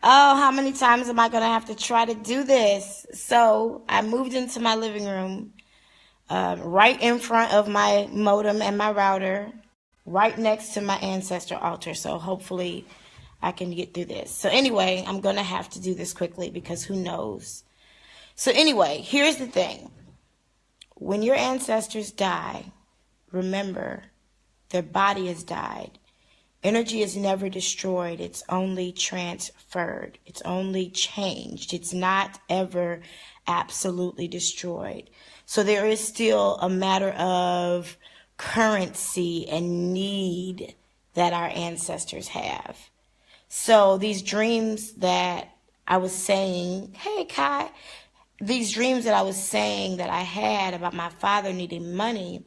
Oh, how many times am I going to have to try to do this? So I moved into my living room, right in front of my modem and my router, right next to my ancestor altar. So hopefully I can get through this. So anyway, I'm going to have to do this quickly because who knows. So anyway, here's the thing. When your ancestors die, remember, their body has died. Energy is never destroyed. It's only transferred. It's only changed. It's not ever absolutely destroyed. So there is still a matter of currency and need that our ancestors have. So these dreams that I was saying, hey, Kai, these dreams that I was saying that I had about my father needing money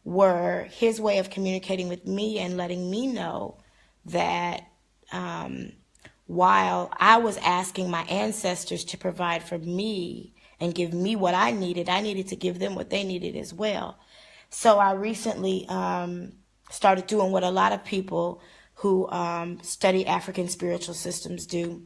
were his way of communicating with me and letting me know that while I was asking my ancestors to provide for me and give me what I needed to give them what they needed as well. So I recently started doing what a lot of people who study African spiritual systems do.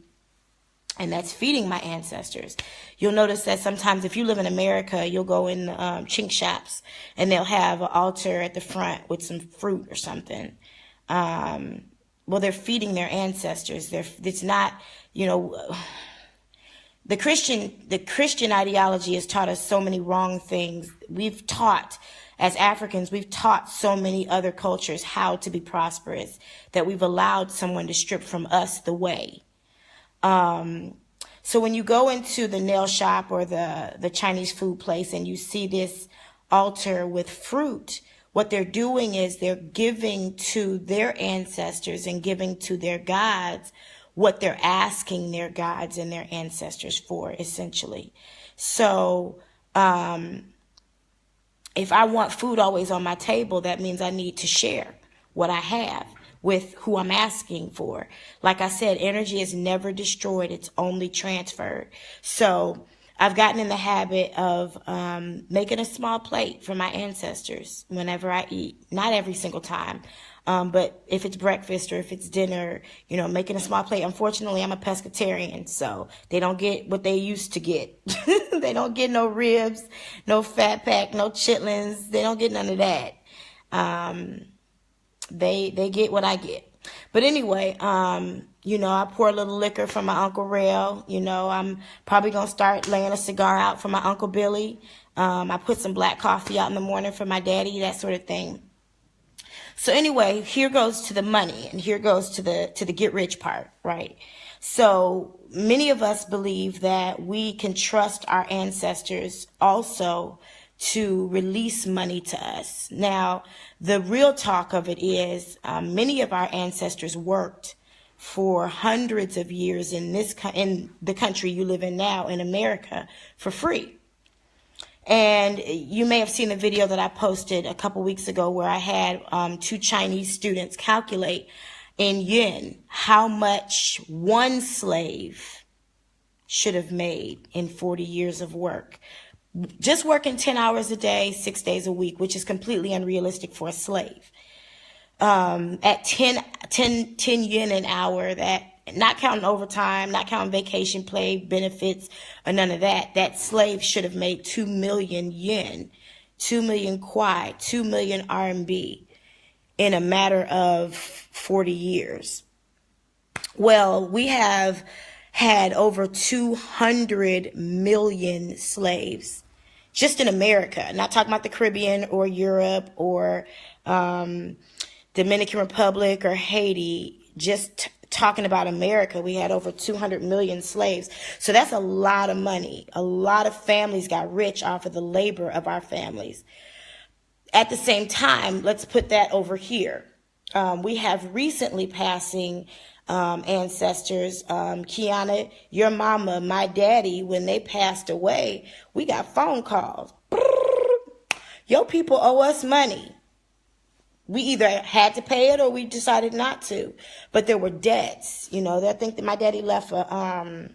And that's feeding my ancestors. You'll notice that sometimes if you live in America, you'll go in chink shops and they'll have an altar at the front with some fruit or something. Well, they're feeding their ancestors. It's not, the Christian ideology has taught us so many wrong things. As Africans, we've taught so many other cultures how to be prosperous that we've allowed someone to strip from us the way. So when you go into the nail shop or the Chinese food place and you see this altar with fruit, what they're doing is they're giving to their ancestors and giving to their gods what they're asking their gods and their ancestors for, essentially. So, if I want food always on my table, that means I need to share what I have with who I'm asking for. Like I said, energy is never destroyed. It's only transferred. So I've gotten in the habit of making a small plate for my ancestors whenever I eat. Not every single time. But if it's breakfast or if it's dinner, making a small plate. Unfortunately, I'm a pescatarian, so they don't get what they used to get. They don't get no ribs, no fat pack, no chitlins. They don't get none of that. They get what I get. But anyway, I pour a little liquor for my Uncle Rail. I'm probably going to start laying a cigar out for my Uncle Billy. I put some black coffee out in the morning for my daddy, that sort of thing. So anyway, here goes to the money and here goes to the get rich part, right? So many of us believe that we can trust our ancestors also to release money to us. Now, the real talk of it is many of our ancestors worked for hundreds of years in the country you live in now, in America, for free. And you may have seen the video that I posted a couple weeks ago where I had two Chinese students calculate in yen how much one slave should have made in 40 years of work. Just working 10 hours a day, 6 days a week, which is completely unrealistic for a slave. At 10 yen an hour, that not counting overtime, not counting vacation pay, benefits, or none of that, that slave should have made 2 million yen, 2 million kwai, 2 million RMB in a matter of 40 years. Well, we have had over 200 million slaves just in America. Not talking about the Caribbean or Europe or Dominican Republic or Haiti, just talking about America, we had over 200 million slaves. So that's a lot of money. A lot of families got rich off of the labor of our families. At the same time, let's put that over here. We have recently passing ancestors. Kiana, your mama, my daddy, when they passed away, we got phone calls. Your people owe us money. We either had to pay it or we decided not to. But there were debts. I think that my daddy left a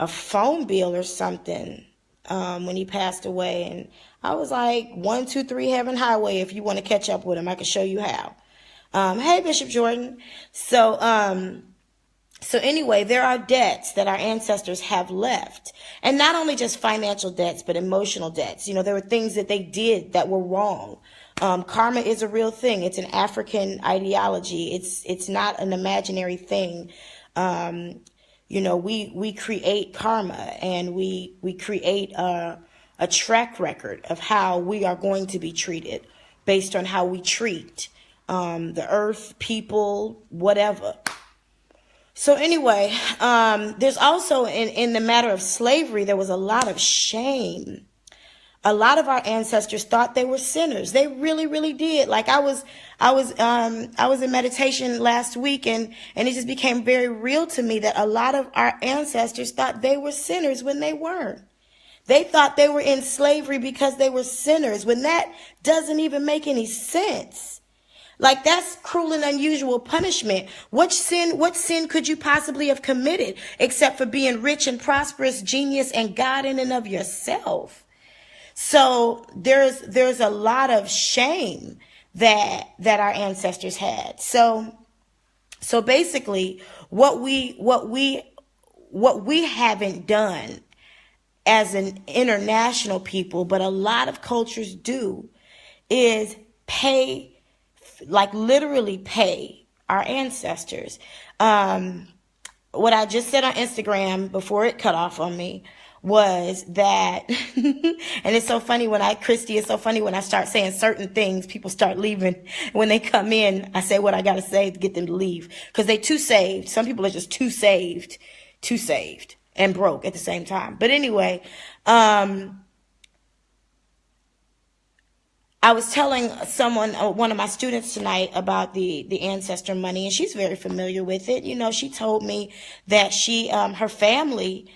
phone bill or something when he passed away. And I was like, 123 Heaven Highway, if you want to catch up with him, I can show you how. Hey, Bishop Jordan. So So anyway, there are debts that our ancestors have left. And not only just financial debts, but emotional debts. You know, there were things that they did that were wrong. Karma is a real thing. It's an African ideology. It's not an imaginary thing. You know, we create karma, and we create a track record of how we are going to be treated based on how we treat the earth, people, whatever. So anyway, there's also in the matter of slavery, there was a lot of shame. A lot of our ancestors thought they were sinners. They really, really did. Like I was in meditation last week, and it just became very real to me that a lot of our ancestors thought they were sinners when they weren't. They thought they were in slavery because they were sinners, when that doesn't even make any sense. Like, that's cruel and unusual punishment. What sin could you possibly have committed except for being rich and prosperous, genius, and God in and of yourself? So there's a lot of shame that our ancestors had. So basically what we haven't done as an international people, but a lot of cultures do, is pay, like literally pay our ancestors. What I just said on Instagram before it cut off on me was that, and it's so funny Christy, it's so funny when I start saying certain things, people start leaving. When they come in, I say what I got to say to get them to leave, because they too saved. Some people are just too saved and broke at the same time. But anyway, I was telling one of my students tonight, about the ancestor money, and she's very familiar with it. You know, she told me that her family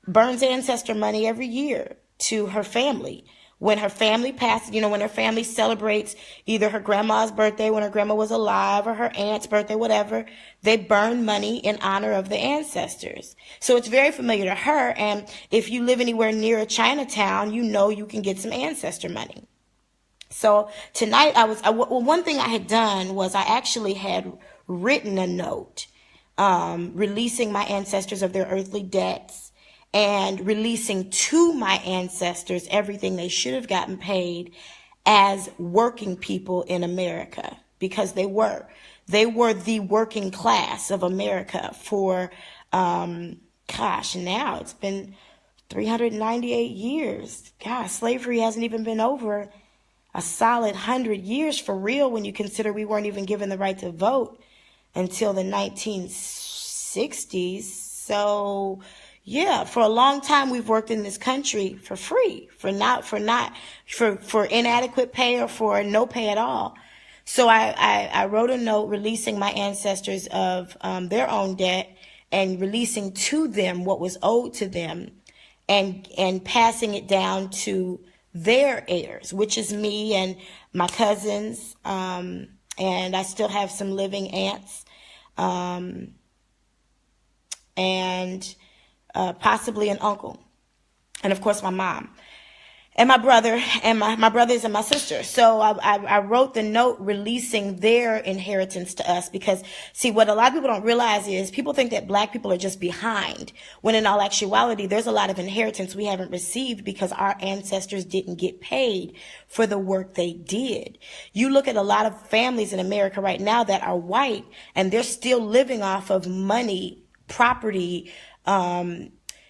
burns ancestor money every year to her family. When her family passes, you know, when her family celebrates either her grandma's birthday when her grandma was alive, or her aunt's birthday, whatever, they burn money in honor of the ancestors. So it's very familiar to her. And if you live anywhere near a Chinatown, you know you can get some ancestor money. So tonight one thing I had done was I actually had written a note, releasing my ancestors of their earthly debts, and releasing to my ancestors everything they should have gotten paid as working people in America, because they were the working class of America for, now it's been 398 years. Gosh, slavery hasn't even been over a solid 100 years for real, when you consider we weren't even given the right to vote until the 1960s. So yeah, for a long time we've worked in this country for free, for inadequate pay or for no pay at all. So I wrote a note releasing my ancestors of their own debt, and releasing to them what was owed to them, and passing it down to their heirs, which is me and my cousins, and I still have some living aunts, and possibly an uncle, and of course my mom, and my brother, and my brothers and my sister. So I wrote the note releasing their inheritance to us, because see, what a lot of people don't realize is people think that black people are just behind, when in all actuality there's a lot of inheritance we haven't received because our ancestors didn't get paid for the work they did. You look at a lot of families in America right now that are white, and they're still living off of money, property,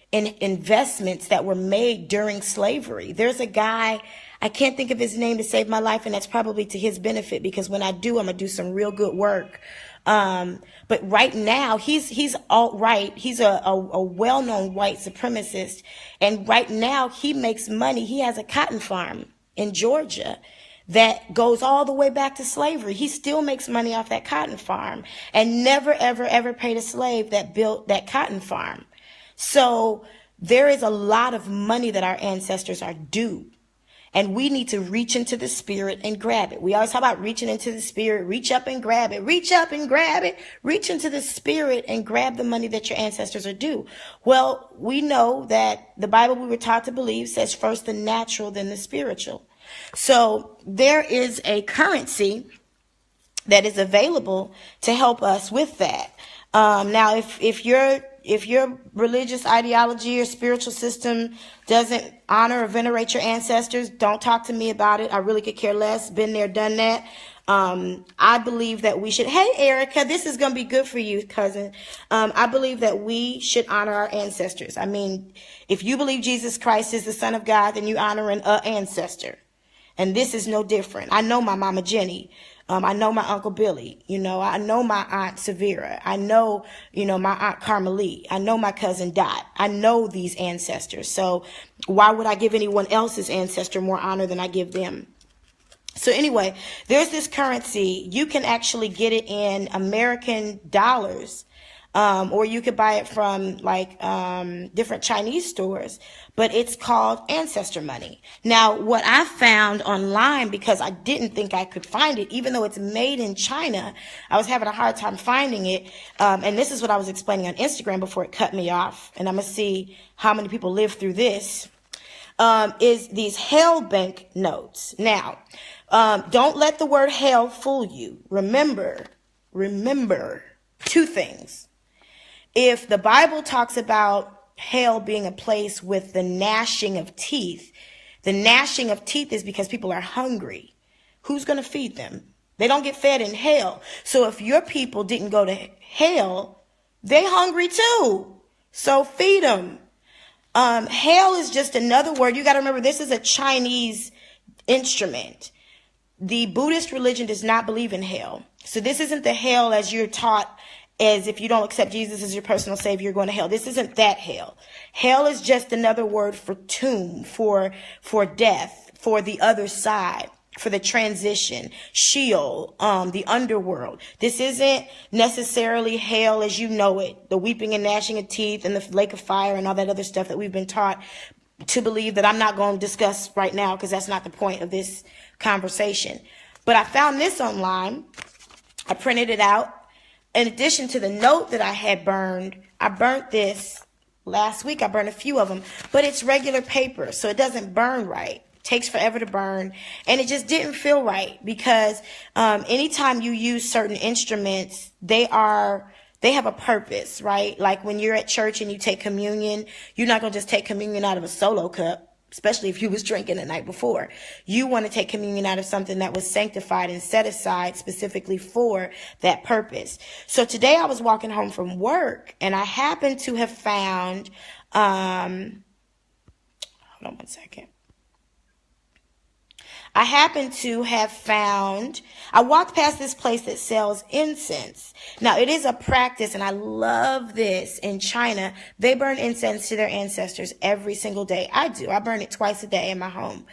in investments that were made during slavery. There's a guy, I can't think of his name to save my life, and that's probably to his benefit, because when I do, I'm gonna do some real good work. But right now, he's alt-right. He's a well-known white supremacist, and right now he makes money. He has a cotton farm in Georgia that goes all the way back to slavery. He still makes money off that cotton farm, and never, ever, ever paid a slave that built that cotton farm. So there is a lot of money that our ancestors are due, and we need to reach into the spirit and grab it. We always talk about reaching into the spirit, reach up and grab it, reach up and grab it, reach into the spirit and grab the money that your ancestors are due. Well, we know that the Bible we were taught to believe says first the natural, then the spiritual. So there is a currency that is available to help us with that. Now, if your religious ideology or spiritual system doesn't honor or venerate your ancestors, don't talk to me about it. I really could care less. Been there, done that. I believe that we should. Hey, Erica, this is going to be good for you, cousin. I believe that we should honor our ancestors. I mean, if you believe Jesus Christ is the Son of God, then you honor an ancestor. And this is no different. I know my Mama Jenny. I know my Uncle Billy. I know my Aunt Severa. I know, my Aunt Carmelie. I know my cousin Dot. I know these ancestors. So why would I give anyone else's ancestor more honor than I give them? So anyway, there's this currency. You can actually get it in American dollars. Or you could buy it from different Chinese stores, but it's called Ancestor money. Now, what I found online, because I didn't think I could find it, even though it's made in China, I was having a hard time finding it. And this is what I was explaining on Instagram before it cut me off. And I'm going to see how many people live through this, is these hell bank notes. Now, don't let the word hell fool you. Remember two things. If the Bible talks about hell being a place with the gnashing of teeth, the gnashing of teeth is because people are hungry. Who's going to feed them? They don't get fed in hell. So if your people didn't go to hell, they're hungry too. So feed them. Hell is just another word. You got to remember, this is a Chinese instrument. The Buddhist religion does not believe in hell. So this isn't the hell as you're taught, as if you don't accept Jesus as your personal savior, you're going to hell. This isn't that hell. Hell is just another word for tomb, for death, for the other side, for the transition, Sheol, the underworld. This isn't necessarily hell as you know it, the weeping and gnashing of teeth and the lake of fire and all that other stuff that we've been taught to believe, that I'm not going to discuss right now because that's not the point of this conversation. But I found this online. I printed it out. In addition to the note that I had burned, I burnt this last week. I burned a few of them, but it's regular paper, so it doesn't burn right. It takes forever to burn, and it just didn't feel right because anytime you use certain instruments, they have a purpose, right? Like when you're at church and you take communion, you're not going to just take communion out of a solo cup. Especially if you was drinking the night before. You want to take communion out of something that was sanctified and set aside specifically for that purpose. So today I was walking home from work and I happened to have found, hold on one second. I walked past this place that sells incense. Now, it is a practice, and I love this. In China, they burn incense to their ancestors every single day. I do. I burn it twice a day in my home.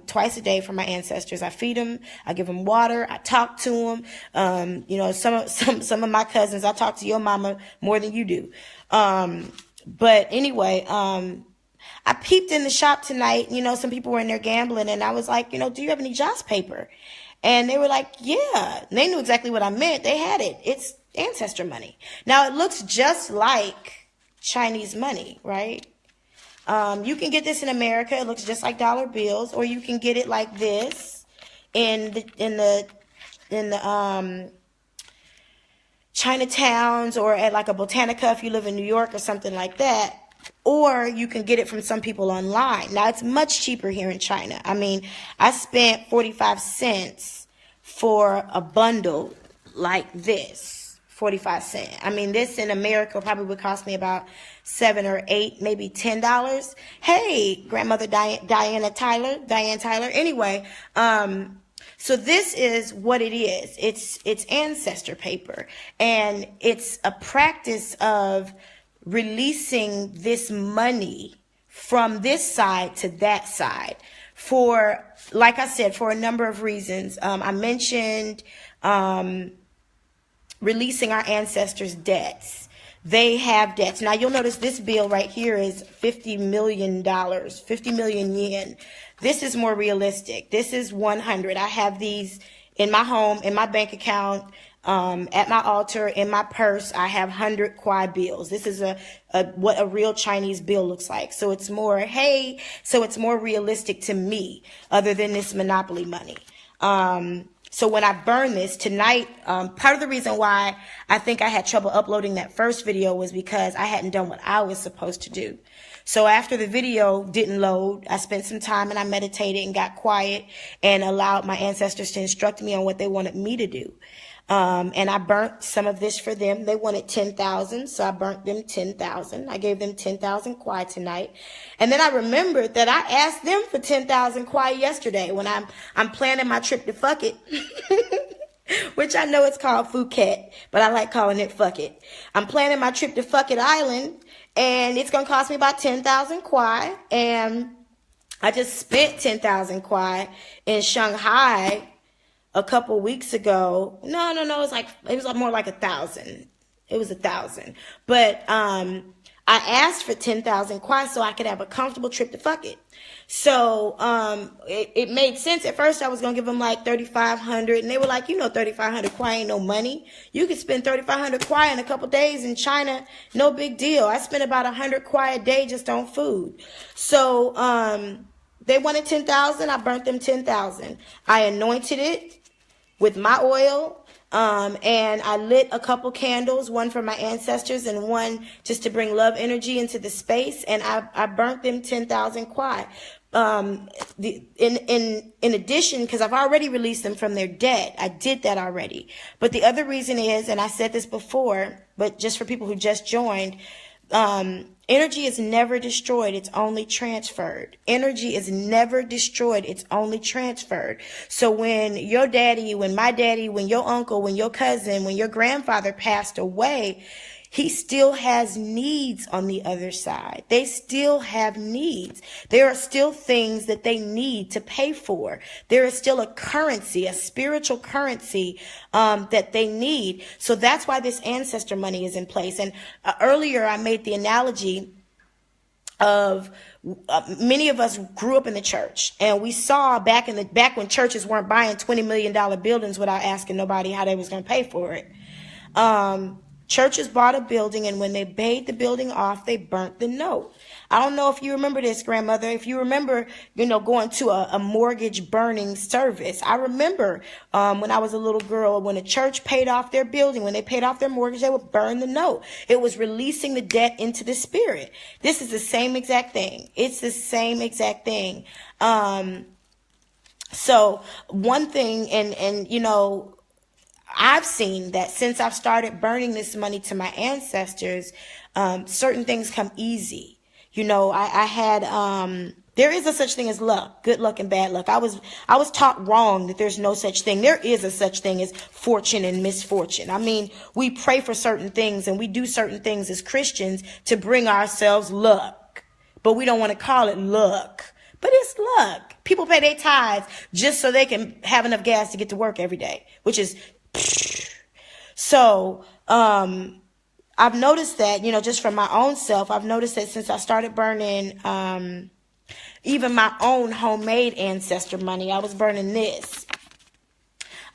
Twice a day for my ancestors. I feed them. I give them water. I talk to them. Some of my cousins, I talk to your mama more than you do. But anyway, I peeped in the shop tonight. Some people were in there gambling, and I was like, do you have any Joss paper? And they were like, yeah. And they knew exactly what I meant. They had it. It's ancestor money. Now, it looks just like Chinese money, right? You can get this in America. It looks just like dollar bills, or you can get it like this in the Chinatowns, or at like a Botanica if you live in New York or something like that. Or you can get it from some people online. Now, it's much cheaper here in China. I mean, I spent 45 cents for a bundle like this. 45 cents. I mean, this in America probably would cost me about $7 or $8, maybe $10. Hey, grandmother Diane Tyler. Anyway, so this is what it is. It's ancestor paper, and it's a practice of releasing this money from this side to that side for, like I said, for a number of reasons. I mentioned releasing our ancestors' debts. They have debts. Now, you'll notice this bill right here is $50 million, 50 million yen. This is more realistic. This is 100. I have these in my home, in my bank account, at my altar, in my purse. I have 100 kwai bills. This is what a real Chinese bill looks like. So it's more, so it's more realistic to me, other than this monopoly money. So when I burn this tonight, part of the reason why I think I had trouble uploading that first video was because I hadn't done what I was supposed to do. So after the video didn't load, I spent some time and I meditated and got quiet and allowed my ancestors to instruct me on what they wanted me to do. And I burnt some of this for them. They wanted 10,000, so I burnt them 10,000. I gave them 10,000 kwai tonight. And then I remembered that I asked them for 10,000 kwai yesterday when I'm planning my trip to Fuck It. Which I know it's called Phuket, but I like calling it Fuck It. I'm planning my trip to Fuck It Island, and it's going to cost me about 10,000 kwai. And I just spent 10,000 kwai in Shanghai a couple weeks ago. No, it was more like 1,000. It was 1,000. But I asked for 10,000 kwai so I could have a comfortable trip to Fuck It. So it made sense. At first I was going to give them like 3,500, and they were like, 3,500 kwai ain't no money. You could spend 3,500 kwai in a couple days in China. No big deal. I spent about 100 kwai a day just on food. So they wanted 10,000. I burnt them 10,000. I anointed it with my oil, and I lit a couple candles, one for my ancestors and one just to bring love energy into the space, and I burnt them 10,000 kwai. In addition, because I've already released them from their debt, I did that already. But the other reason is, and I said this before, but just for people who just joined, energy is never destroyed. It's only transferred. Energy is never destroyed. It's only transferred. So when your daddy, when my daddy, when your uncle, when your cousin, when your grandfather passed away, he still has needs on the other side. They still have needs. There are still things that they need to pay for. There is still a currency, a spiritual currency that they need. So that's why this ancestor money is in place. And earlier I made the analogy of many of us grew up in the church, and we saw back when churches weren't buying $20 million buildings without asking nobody how they was going to pay for it. Churches bought a building, and when they paid the building off, they burnt the note. I don't know if you remember this, grandmother. If you remember, going to a mortgage burning service. I remember when I was a little girl, when a church paid off their building, when they paid off their mortgage, they would burn the note. It was releasing the debt into the spirit. This is the same exact thing. It's the same exact thing. So one thing, and I've seen that since I've started burning this money to my ancestors, certain things come easy. I had, there is a such thing as luck, good luck and bad luck. I was taught wrong that there's no such thing. There is a such thing as fortune and misfortune. I mean, we pray for certain things and we do certain things as Christians to bring ourselves luck, but we don't want to call it luck. But it's luck. People pay their tithes just so they can have enough gas to get to work every day, which is so I've noticed that, just from my own self, I've noticed that since I started burning even my own homemade ancestor money, I was burning this.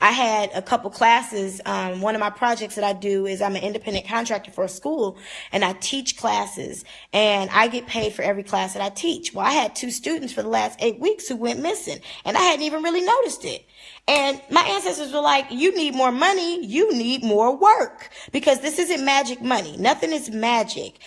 I had a couple classes. One of my projects that I do is I'm an independent contractor for a school, and I teach classes, and I get paid for every class that I teach. Well, I had 2 students for the last 8 weeks who went missing, and I hadn't even really noticed it. And my ancestors were like, you need more money. You need more work, because this isn't magic money. Nothing is magic.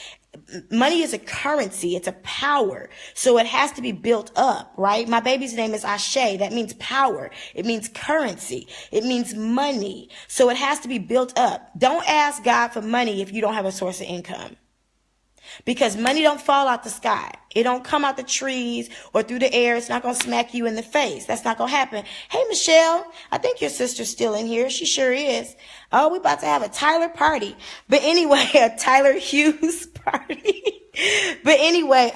Money is a currency. It's a power. So it has to be built up, right? My baby's name is Ashe. That means power. It means currency. It means money. So it has to be built up. Don't ask God for money if you don't have a source of income. Because money don't fall out the sky. It don't come out the trees or through the air. It's not going to smack you in the face. That's not going to happen. Hey, Michelle, I think your sister's still in here. She sure is. Oh, we're about to have a Tyler party. But anyway, a Tyler Hughes party. But anyway,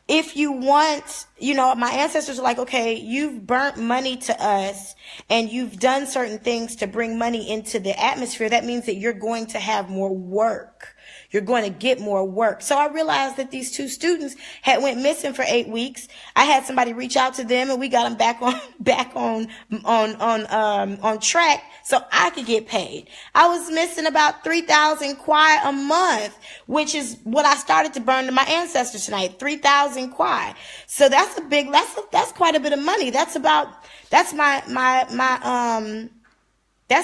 if you want, my ancestors are like, okay, you've burnt money to us and you've done certain things to bring money into the atmosphere. That means that you're going to have more work. You're going to get more work. So I realized that these two students had went missing for 8 weeks. I had somebody reach out to them and we got them back on track so I could get paid. I was missing about 3,000 kwai a month, which is what I started to burn to my ancestors tonight. 3,000 kwai. So that's quite a bit of money. That's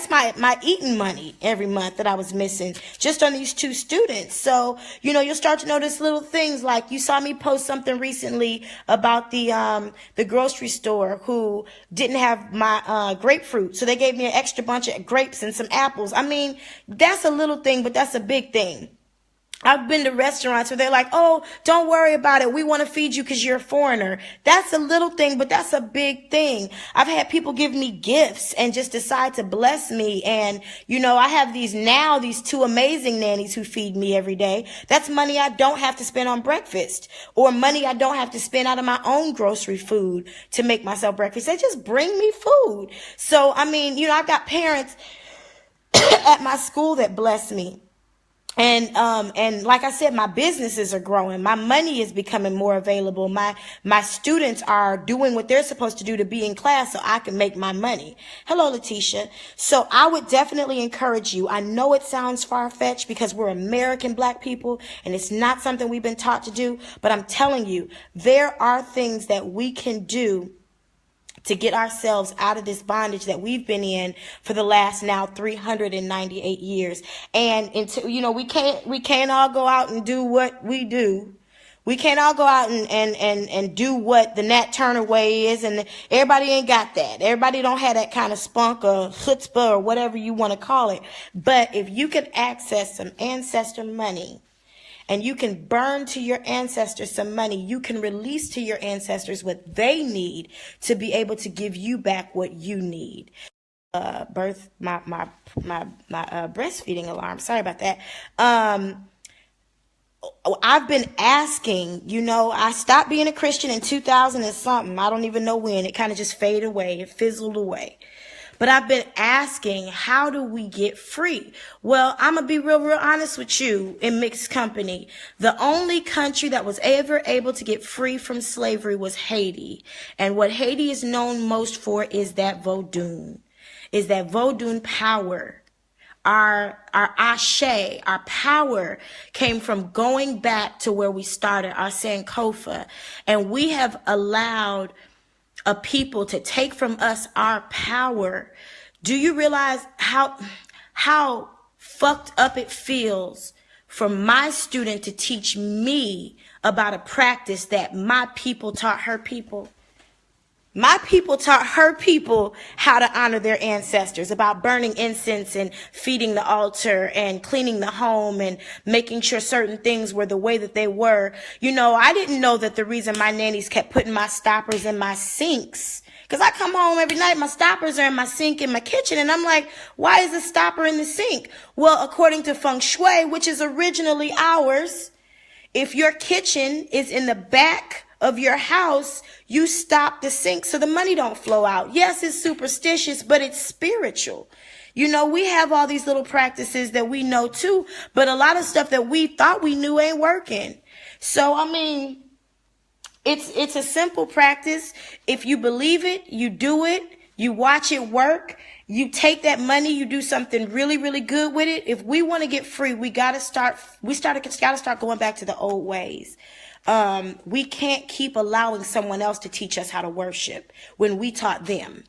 my eating money every month that I was missing just on these two students. So, you'll start to notice little things like you saw me post something recently about the grocery store who didn't have my grapefruit. So they gave me an extra bunch of grapes and some apples. I mean, that's a little thing, but that's a big thing. I've been to restaurants where they're like, oh, don't worry about it. We want to feed you because you're a foreigner. That's a little thing, but that's a big thing. I've had people give me gifts and just decide to bless me. And, I have these two amazing nannies who feed me every day. That's money I don't have to spend on breakfast or money I don't have to spend out of my own grocery food to make myself breakfast. They just bring me food. So, I mean, I've got parents at my school that bless me. And like I said, my businesses are growing. My money is becoming more available. My students are doing what they're supposed to do to be in class so I can make my money. Hello, Letitia. So I would definitely encourage you. I know it sounds far-fetched because we're American Black people and it's not something we've been taught to do, but I'm telling you, there are things that we can do to get ourselves out of this bondage that we've been in for the last now 398 years. And until, we can't all go out and do what we do. We can't all go out and do what the Nat Turner way is. And everybody ain't got that. Everybody don't have that kind of spunk or chutzpah or whatever you want to call it. But if you can access some ancestor money, and you can burn to your ancestors some money, you can release to your ancestors what they need to be able to give you back what you need. My breastfeeding alarm. Sorry about that. I've been asking, I stopped being a Christian in 2000 and something. I don't even know when. It kind of just faded away. It fizzled away. But I've been asking, how do we get free? Well, I'm going to be real honest with you in mixed company. The only country that was ever able to get free from slavery was Haiti. And what Haiti is known most for is that Vodun power. Our ashe, our power came from going back to where we started, our Sankofa. And we have allowed a people to take from us our power. Do you realize how fucked up it feels for my student to teach me about a practice that my people taught her people? My people taught her people how to honor their ancestors, about burning incense and feeding the altar and cleaning the home and making sure certain things were the way that they were. I didn't know that the reason my nannies kept putting my stoppers in my sinks, because I come home every night, my stoppers are in my sink in my kitchen, and I'm like, why is the stopper in the sink? Well, according to feng shui, which is originally ours, if your kitchen is in the back of your house, you stop the sink so the money don't flow out. Yes, it's superstitious, but it's spiritual. We have all these little practices that we know too, but a lot of stuff that we thought we knew ain't working. So, I mean, it's a simple practice. If you believe it, you do it, you watch it work, you take that money, you do something really, really good with it. If we want to get free, we gotta start going back to the old ways. We can't keep allowing someone else to teach us how to worship when we taught them.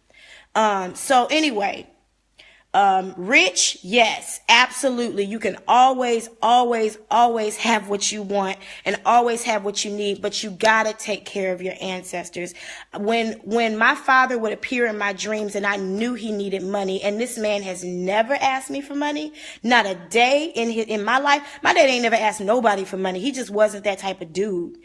So anyway, rich, yes, absolutely. You can always have what you want and always have what you need, but you gotta take care of your ancestors. When my father would appear in my dreams and I knew he needed money, and this man has never asked me for money, not a day in my life. My dad ain't never asked nobody for money. He just wasn't that type of dude.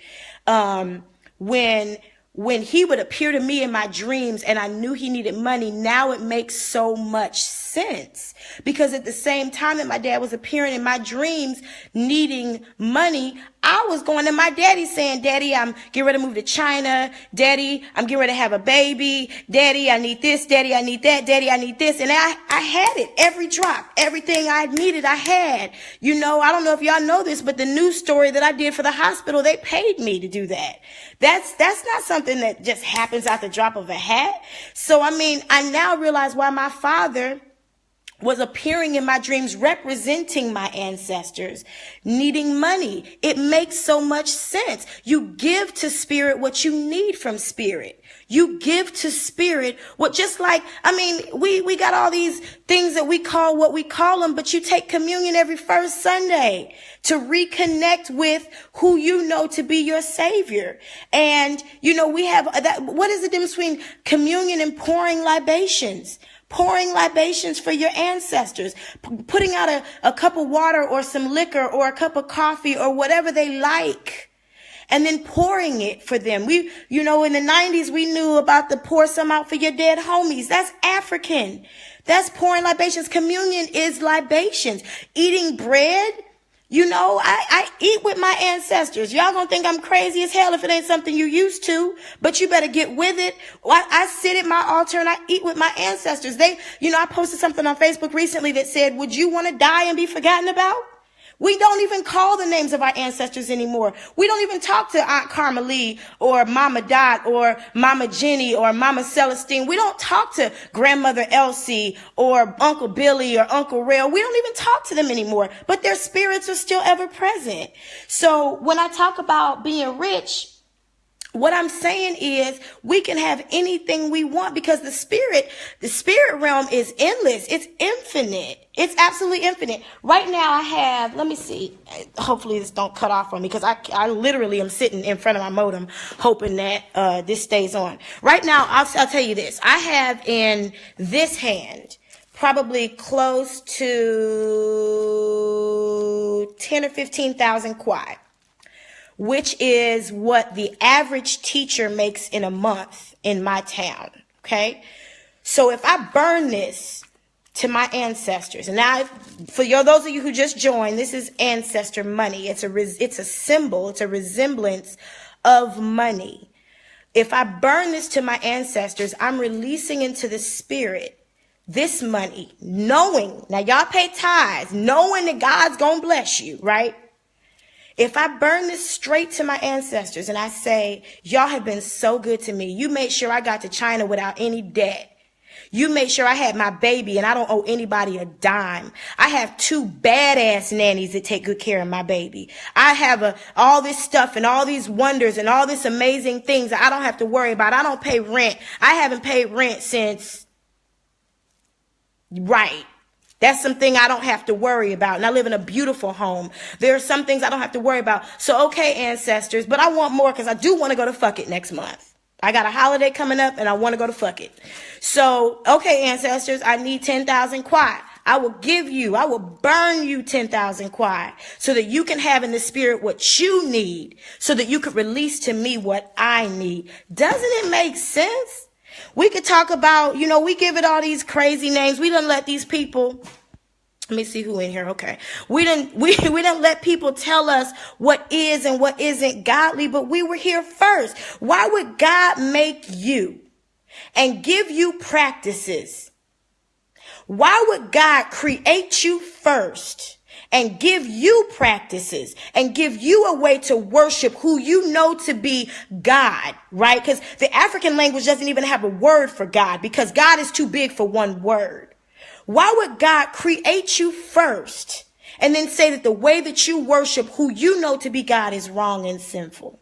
When he would appear to me in my dreams and I knew he needed money, now it makes so much sense. Because at the same time that my dad was appearing in my dreams needing money, I was going to my daddy saying, Daddy, I'm getting ready to move to China. Daddy, I'm getting ready to have a baby. Daddy, I need this. Daddy, I need that. Daddy, I need this. And I had it. Every drop, everything I needed, I had. You know, I don't know if y'all know this, but the news story that I did for the hospital, they paid me to do that. That's not something that just happens at the drop of a hat. So, I mean, I now realize why my father was appearing in my dreams, representing my ancestors, needing money. It makes so much sense. You give to spirit what you need from spirit. You give to spirit what, just like, I mean, we got all these things that we call what we call them, but you take communion every first Sunday to reconnect with who you know to be your savior. And, you know, we have that. What is the difference between communion and pouring libations? Pouring libations for your ancestors, putting out a cup of water or some liquor or a cup of coffee or whatever they like, and then pouring it for them. You know, in the 90s, we knew about the pour some out for your dead homies. That's African. That's pouring libations. Communion is libations. Eating bread. You know, I eat with my ancestors. Y'all gonna think I'm crazy as hell if it ain't something you used to, but you better get with it. I sit at my altar and I eat with my ancestors. You know, I posted something on Facebook recently that said, would you want to die and be forgotten about? We don't even call the names of our ancestors anymore. We don't even talk to Aunt Carmelie or Mama Dot or Mama Jenny or Mama Celestine. We don't talk to Grandmother Elsie or Uncle Billy or Uncle Rail. We don't even talk to them anymore, but their spirits are still ever present. So when I talk about being rich, what I'm saying is we can have anything we want because the spirit realm is endless. It's infinite. It's absolutely infinite. Right now I have, let me see. Hopefully this don't cut off on me because I literally am sitting in front of my modem hoping that this stays on. Right now, I'll tell you this. I have in this hand probably close to 10 or 15,000 kwai, which is what the average teacher makes in a month in my town, okay? So if I burn this to my ancestors, and now for those of you who just joined, this is ancestor money. It's a symbol, it's a resemblance of money. If I burn this to my ancestors, I'm releasing into the spirit this money, knowing, now y'all pay tithes, knowing that God's gonna bless you, right? If I burn this straight to my ancestors and I say, y'all have been so good to me. You made sure I got to China without any debt. You made sure I had my baby and I don't owe anybody a dime. I have 2 badass nannies that take good care of my baby. I have all this stuff and all these wonders and all this amazing things that I don't have to worry about. I don't pay rent. I haven't paid rent since, right. That's something I don't have to worry about. And I live in a beautiful home. There are some things I don't have to worry about. So, okay, ancestors, but I want more because I do want to go to Fuck It next month. I got a holiday coming up and I want to go to Fuck It. So, okay, ancestors, I need 10,000 kwai. I will burn you 10,000 kwai so that you can have in the spirit what you need so that you could release to me what I need. Doesn't it make sense? We could talk about, you know, we give it all these crazy names. We done let these people, let me see who in here. Okay. We done let people tell us what is and what isn't godly, but we were here first. Why would God make you and give you practices? Why would God create you first and give you practices and give you a way to worship who you know to be God, right? Because the African language doesn't even have a word for God because God is too big for one word. Why would God create you first and then say that the way that you worship who you know to be God is wrong and sinful?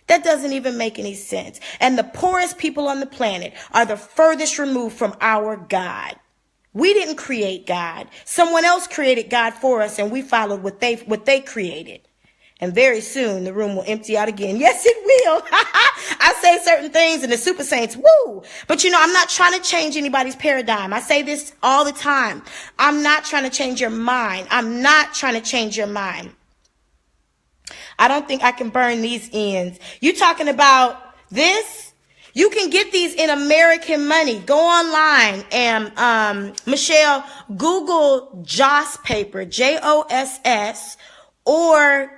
That doesn't even make any sense. And the poorest people on the planet are the furthest removed from our God. We didn't create God. Someone else created God for us, and we followed what they created. And very soon, the room will empty out again. Yes, it will. I say certain things, and the super saints, woo. But, you know, I'm not trying to change anybody's paradigm. I say this all the time. I'm not trying to change your mind. I'm not trying to change your mind. I don't think I can burn these ends. You talking about this? You can get these in American money. Go online and, Michelle, Google Joss paper, Joss, or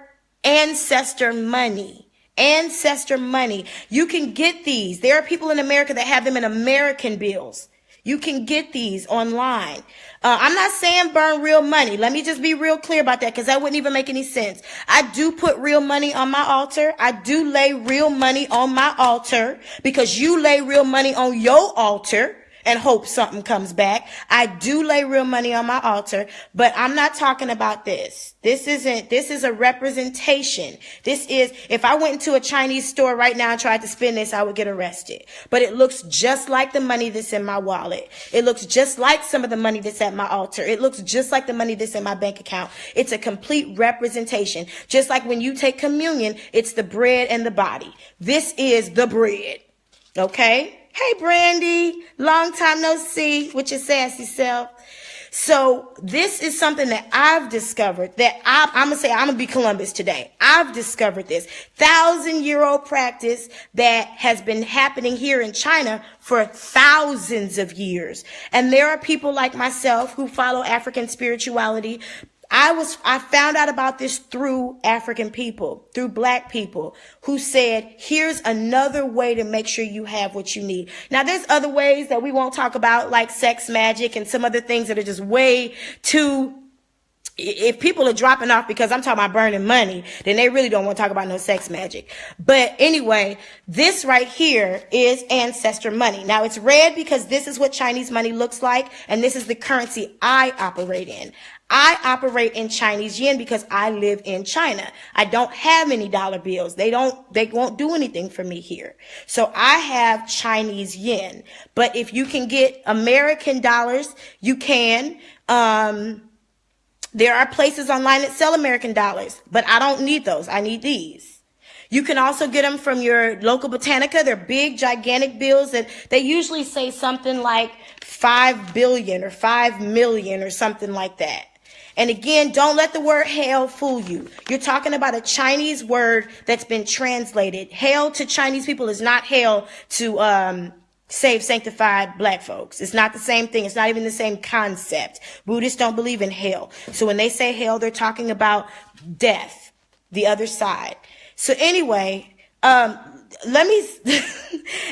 Ancestor money. Ancestor money. You can get these. There are people in America that have them in American bills. You can get these online. I'm not saying burn real money. Let me just be real clear about that, because that wouldn't even make any sense. I do put real money on my altar. I do lay real money on my altar, because you lay real money on your altar and hope something comes back. I do lay real money on my altar, but I'm not talking about this. This is a representation. This is, if I went into a Chinese store right now and tried to spend this, I would get arrested. But it looks just like the money that's in my wallet. It looks just like some of the money that's at my altar. It looks just like the money that's in my bank account. It's a complete representation. Just like when you take communion, it's the bread and the body. This is the bread. Okay? Hey, Brandy, long time no see with your sassy self. So this is something that I've discovered that I'm going to be Columbus today. I've discovered this 1,000-year-old practice that has been happening here in China for thousands of years. And there are people like myself who follow African spirituality. I found out about this through African people, through black people who said, here's another way to make sure you have what you need. Now, there's other ways that we won't talk about, like sex magic and some other things that are just way too, if people are dropping off because I'm talking about burning money, then they really don't want to talk about no sex magic. But anyway, this right here is ancestor money. Now, it's red because this is what Chinese money looks like, and this is the currency I operate in. I operate in Chinese yen because I live in China. I don't have any dollar bills. They won't do anything for me here. So I have Chinese yen. But if you can get American dollars, you can. There are places online that sell American dollars, but I don't need those. I need these. You can also get them from your local Botanica. They're big, gigantic bills that they usually say something like 5 billion or 5 million or something like that. And again, don't let the word hell fool you. You're talking about a Chinese word that's been translated. Hell to Chinese people is not hell to saved, sanctified black folks. It's not the same thing. It's not even the same concept. Buddhists don't believe in hell. So when they say hell, they're talking about death, the other side. So anyway, does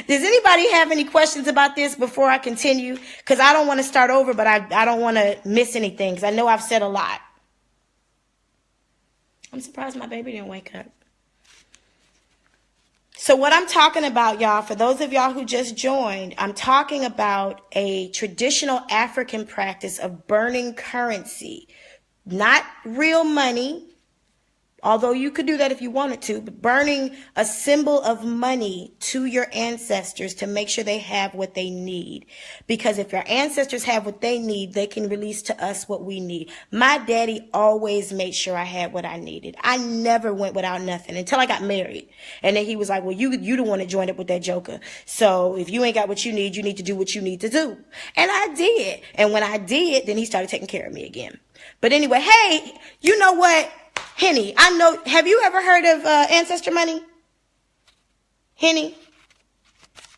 anybody have any questions about this before I continue? Because I don't want to start over, but I don't want to miss anything, because I know I've said a lot. I'm surprised my baby didn't wake up. So what I'm talking about, y'all, for those of y'all who just joined, I'm talking about a traditional African practice of burning currency, not real money, although you could do that if you wanted to, but burning a symbol of money to your ancestors to make sure they have what they need. Because if your ancestors have what they need, they can release to us what we need. My daddy always made sure I had what I needed. I never went without nothing until I got married. And then he was like, well, you the one that joined up with that joker. So if you ain't got what you need to do what you need to do. And I did. And when I did, then he started taking care of me again. But anyway, hey, you know what? Henny, I know, have you ever heard of ancestor money? Henny,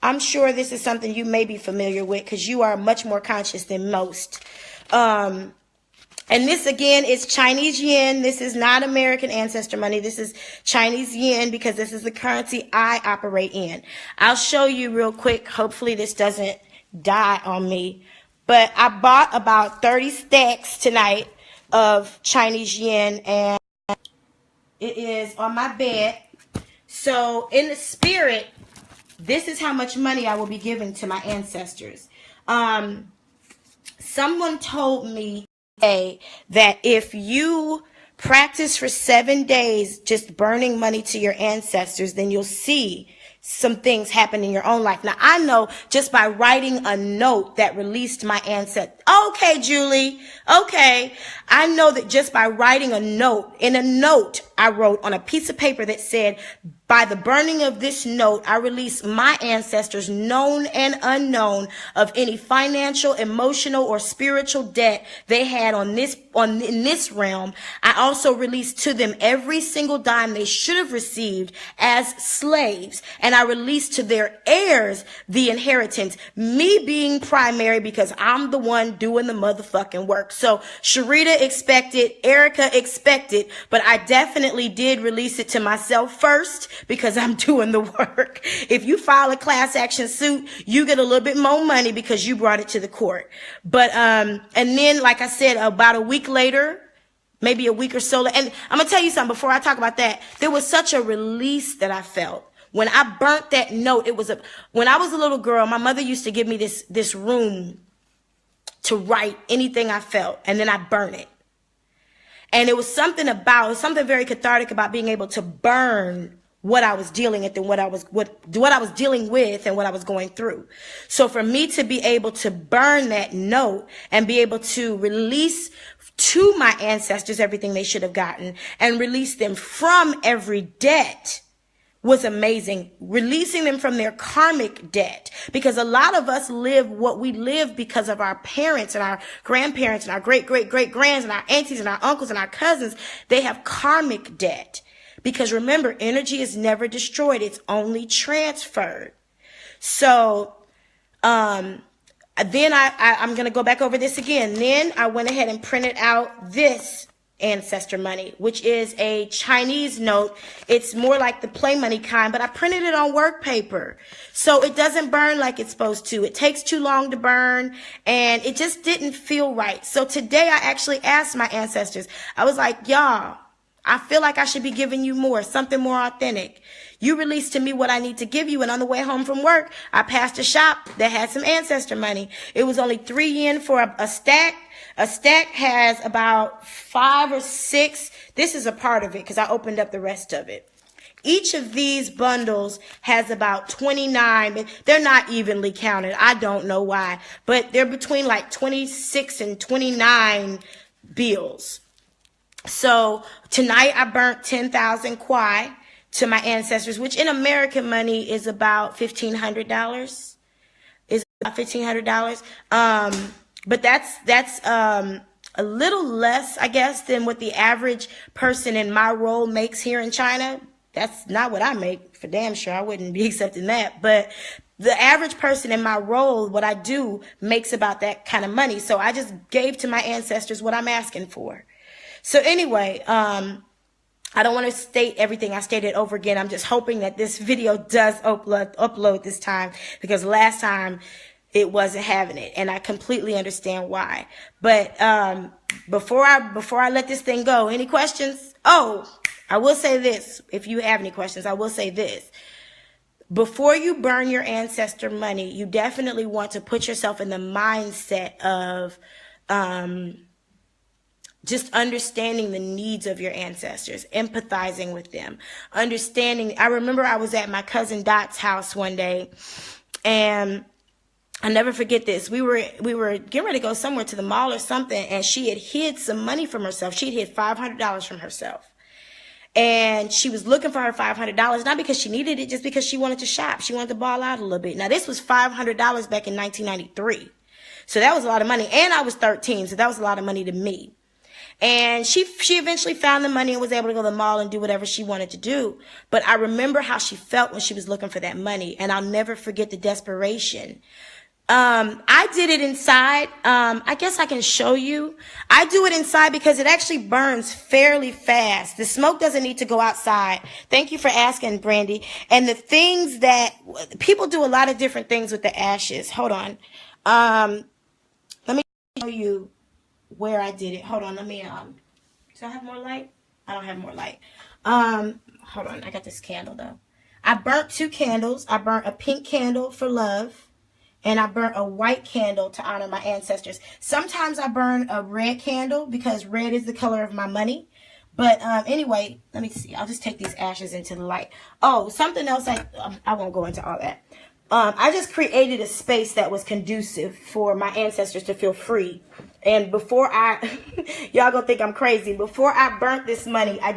I'm sure this is something you may be familiar with because you are much more conscious than most. And this, again, is Chinese yen. This is not American ancestor money. This is Chinese yen because this is the currency I operate in. I'll show you real quick. Hopefully this doesn't die on me. But I bought about 30 stacks tonight of Chinese yen, and it is on my bed. So in the spirit, this is how much money I will be giving to my ancestors. Someone told me that if you practice for 7 days just burning money to your ancestors, then you'll see some things happen in your own life. Now, I know just by writing a note that released my ancestors. Okay, Julie. Okay. I know that just by writing a note, in a note I wrote on a piece of paper that said, by the burning of this note, I release my ancestors, known and unknown, of any financial, emotional, or spiritual debt they had in this realm. I also release to them every single dime they should have received as slaves. And I release to their heirs the inheritance, me being primary because I'm the one doing the motherfucking work. So Sharita expected, Erica expected, but I definitely did release it to myself first because I'm doing the work. If you file a class action suit, you get a little bit more money because you brought it to the court. But, and then, like I said, about a week later, maybe a week or so, and I'm going to tell you something before I talk about that. There was such a release that I felt. When I burnt that note, when I was a little girl, my mother used to give me this room to write anything I felt, and then I burn it. And it was something very cathartic about being able to burn what I was dealing with and what I was dealing with and what I was going through. So for me to be able to burn that note and be able to release to my ancestors everything they should have gotten and release them from every debt was amazing. Releasing them from their karmic debt, because a lot of us live what we live because of our parents and our grandparents and our great-great-great-grands and our aunties and our uncles and our cousins. They have karmic debt, because remember, energy is never destroyed. It's only transferred. So, then I'm going to go back over this again. Then I went ahead and printed out this ancestor money, which is a Chinese note. It's more like the play money kind, but I printed it on work paper. So it doesn't burn like it's supposed to. It takes too long to burn, and it just didn't feel right. So today I actually asked my ancestors. I was like, y'all, I feel like I should be giving you more, something more authentic. You released to me what I need to give you. And on the way home from work, I passed a shop that had some ancestor money. It was only 3 yen for a stack. A stack has about 5 or 6. This is a part of it because I opened up the rest of it. Each of these bundles has about 29. They're not evenly counted. I don't know why, but they're between like 26 and 29 bills. So tonight I burnt 10,000 kwai to my ancestors, which in American money is about $1,500. Is about $1,500. But that's a little less, I guess, than what the average person in my role makes here in China. That's not what I make, for damn sure. I wouldn't be accepting that. But the average person in my role, what I do, makes about that kind of money. So I just gave to my ancestors what I'm asking for. So anyway, I don't want to state everything I stated over again. I'm just hoping that this video does upload this time, because last time it wasn't having it, and I completely understand why. But before I let this thing go, any questions? Oh, I will say this. If you have any questions, I will say this. Before you burn your ancestor money, you definitely want to put yourself in the mindset of just understanding the needs of your ancestors, empathizing with them, understanding. I remember I was at my cousin Dot's house one day, and I'll never forget this. We were getting ready to go somewhere to the mall or something, and she had hid some money from herself. She'd hid $500 from herself. And she was looking for her $500, not because she needed it, just because she wanted to shop. She wanted to ball out a little bit. Now, this was $500 back in 1993. So that was a lot of money. And I was 13, so that was a lot of money to me. And she eventually found the money and was able to go to the mall and do whatever she wanted to do. But I remember how she felt when she was looking for that money. And I'll never forget the desperation. I did it inside. I guess I can show you. I do it inside because it actually burns fairly fast. The smoke doesn't need to go outside. Thank you for asking, Brandy. And the things that people do, a lot of different things with the ashes. Hold on. Let me show you where I did it. Hold on. Let me, do I have more light? I don't have more light. Hold on. I got this candle though. I burnt 2 candles. I burnt a pink candle for love, and I burnt a white candle to honor my ancestors. Sometimes I burn a red candle because red is the color of my money. But anyway, let me see. I'll just take these ashes into the light. Oh, something else. I won't go into all that. I just created a space that was conducive for my ancestors to feel free. And before y'all gonna think I'm crazy. Before I burnt this money, I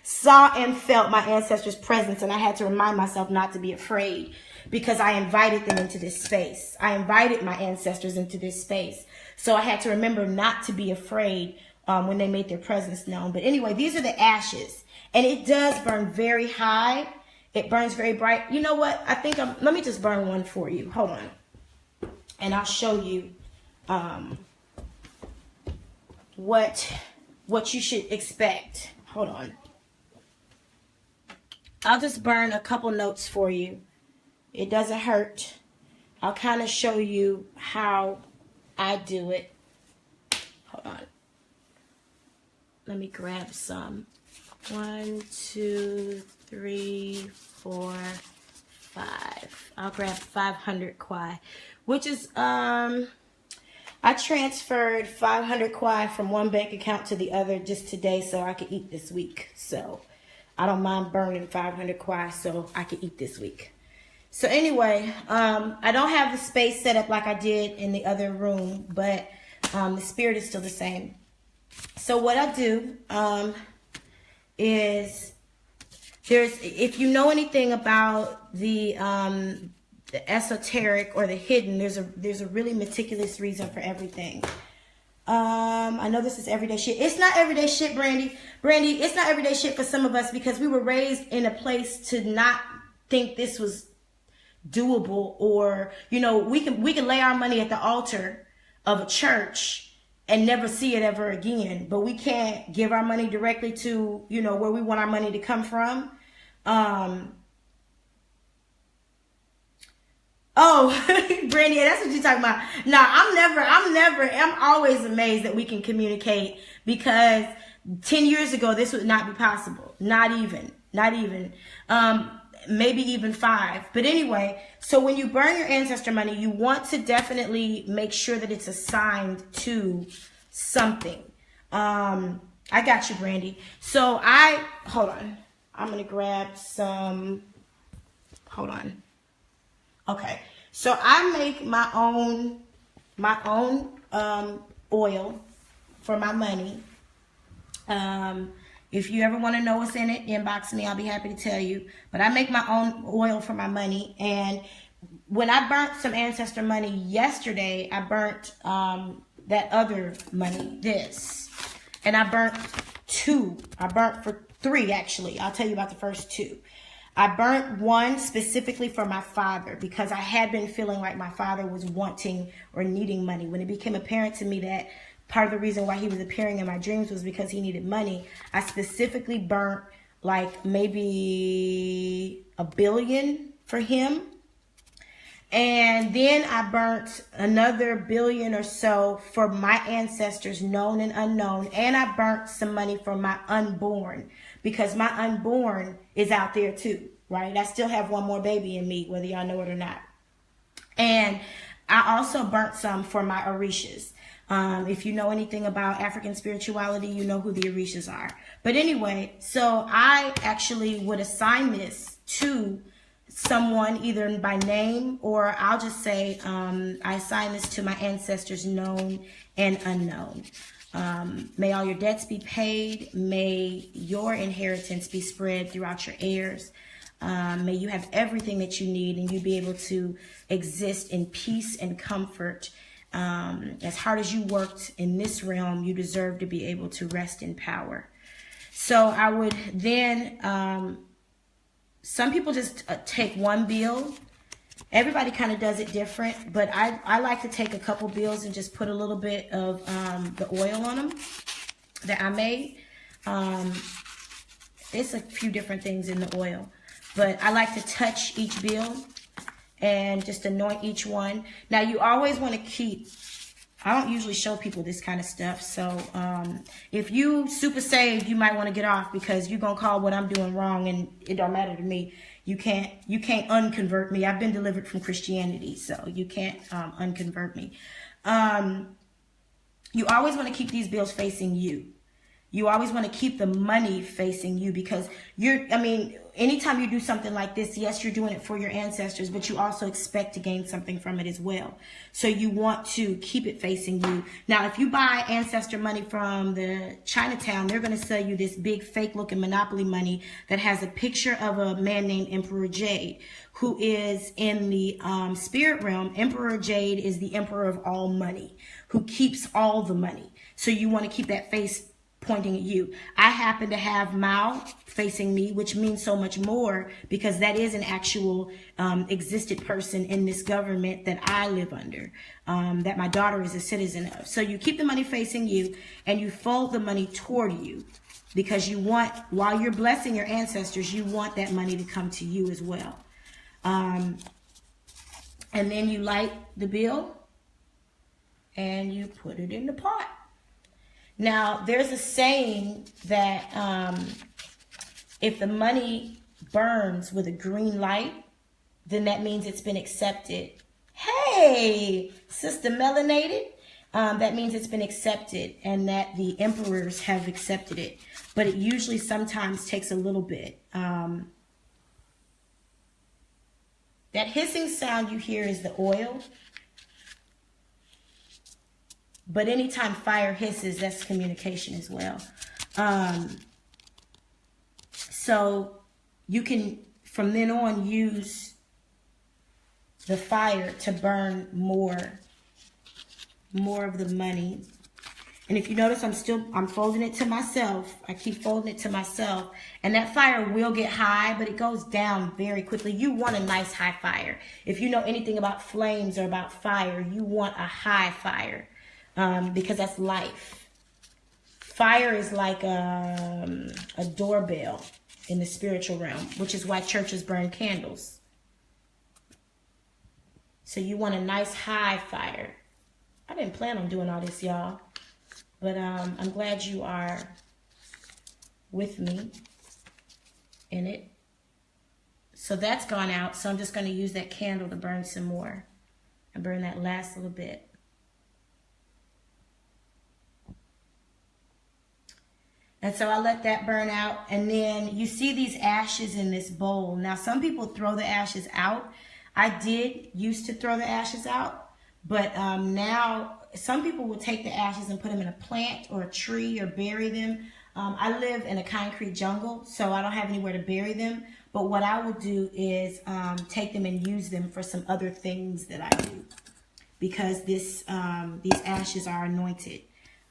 saw and felt my ancestors' presence, and I had to remind myself not to be afraid, because I invited them into this space. I invited my ancestors into this space. So I had to remember not to be afraid when they made their presence known. But anyway, these are the ashes, and it does burn very high. It burns very bright. You know what? I think let me just burn one for you. Hold on. And I'll show you. what you should expect. Hold on. I'll just burn a couple notes for you. It doesn't hurt. I'll kind of show you how I do it. Hold on. Let me grab some. 1, 2, 3, 4, 5. I'll grab 500 kwai, which is I transferred 500 kwai from one bank account to the other just today so I could eat this week. So I don't mind burning 500 kwai so I could eat this week. So anyway, I don't have the space set up like I did in the other room, but the spirit is still the same. So what I do is if you know anything about the esoteric or the hidden, there's a really meticulous reason for everything. I know this is everyday shit. It's not everyday shit, Brandy. Brandy, it's not everyday shit for some of us because we were raised in a place to not think this was doable, or we can lay our money at the altar of a church and never see it ever again, but we can't give our money directly to where we want our money to come from. Oh, Brandy, that's what you're talking about. No, I'm always amazed that we can communicate, because 10 years ago this would not be possible. Not even maybe even 5. But anyway, so when you burn your ancestor money, you want to definitely make sure that it's assigned to something. I got you, Brandy. So hold on. I'm going to grab some. Hold on. Okay. So I make my own oil for my money. If you ever want to know what's in it, inbox me. I'll be happy to tell you. But I make my own oil for my money. And when I burnt some ancestor money yesterday, I burnt that other money, this. And I burnt 2. I burnt for 3, actually. I'll tell you about the first 2. I burnt one specifically for my father, because I had been feeling like my father was wanting or needing money. When it became apparent to me that part of the reason why he was appearing in my dreams was because he needed money, I specifically burnt like maybe $1 billion for him. And then I burnt another $1 billion or so for my ancestors, known and unknown. And I burnt some money for my unborn, because my unborn is out there too, right? I still have one more baby in me, whether y'all know it or not. And I also burnt some for my orishas. If you know anything about African spirituality, you know who the orishas are. But anyway, so I actually would assign this to someone either by name, or I'll just say I assign this to my ancestors, known and unknown. May all your debts be paid. May your inheritance be spread throughout your heirs. May you have everything that you need, and you be able to exist in peace and comfort. As hard as you worked in this realm, you deserve to be able to rest in power. So I would then, some people just take one bill. Everybody kind of does it different, but I like to take a couple bills and just put a little bit of the oil on them that I made. It's a few different things in the oil, but I like to touch each bill and just anoint each one. Now, you always want to keep, I don't usually show people this kind of stuff, so if you super saved, you might want to get off, because you're going to call what I'm doing wrong, and it don't matter to me. You can't unconvert me. I've been delivered from Christianity, so you can't unconvert me. You always want to keep these bills facing you. You always want to keep the money facing you, because anytime you do something like this, yes, you're doing it for your ancestors, but you also expect to gain something from it as well. So you want to keep it facing you. Now, if you buy ancestor money from the Chinatown, they're going to sell you this big fake looking Monopoly money that has a picture of a man named Emperor Jade, who is in the spirit realm. Emperor Jade is the emperor of all money, who keeps all the money. So you want to keep that face pointing at you. I happen to have Mao facing me, which means so much more because that is an actual existed person in this government that I live under, that my daughter is a citizen of. So you keep the money facing you and you fold the money toward you because you want, while you're blessing your ancestors, you want that money to come to you as well. And then you light the bill and you put it in the pot. Now, there's a saying that if the money burns with a green light, then that means it's been accepted. Hey, Sister Melanated, that means it's been accepted and that the emperors have accepted it. But it usually sometimes takes a little bit. That hissing sound you hear is the oil. But anytime fire hisses, that's communication as well. So you can, from then on, use the fire to burn more of the money. And if you notice, I'm folding it to myself. I keep folding it to myself. And that fire will get high, but it goes down very quickly. You want a nice high fire. If you know anything about flames or about fire, you want a high fire. Because that's life. Fire is like a doorbell in the spiritual realm, which is why churches burn candles. So you want a nice high fire. I didn't plan on doing all this, y'all. But I'm glad you are with me in it. So that's gone out. So I'm just going to use that candle to burn some more. And burn that last little bit. And so I let that burn out. And then you see these ashes in this bowl. Now, some people throw the ashes out. I did used to throw the ashes out. But now some people will take the ashes and put them in a plant or a tree or bury them. I live in a concrete jungle, so I don't have anywhere to bury them. But what I would do is take them and use them for some other things that I do. Because these ashes are anointed.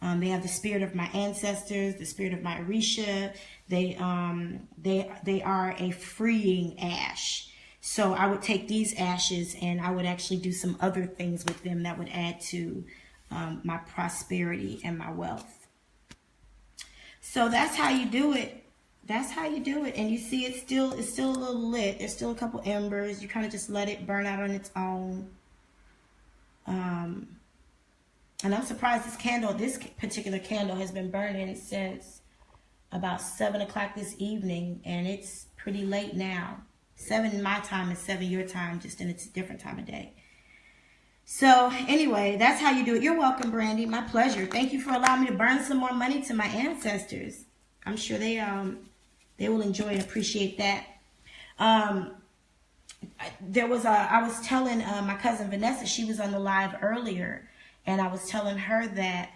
They have the spirit of my ancestors, the spirit of my Orisha. They are a freeing ash. So I would take these ashes and I would actually do some other things with them that would add to my prosperity and my wealth. So that's how you do it. That's how you do it. And you see it's still a little lit. There's still a couple embers. You kind of just let it burn out on its own. And I'm surprised this particular candle has been burning since about 7 o'clock this evening. And it's pretty late now. 7 my time is 7 your time, just in a different time of day. So anyway, that's how you do it. You're welcome, Brandy. My pleasure. Thank you for allowing me to burn some more money to my ancestors. I'm sure they will enjoy and appreciate that. I was telling my cousin Vanessa, she was on the live earlier, and I was telling her that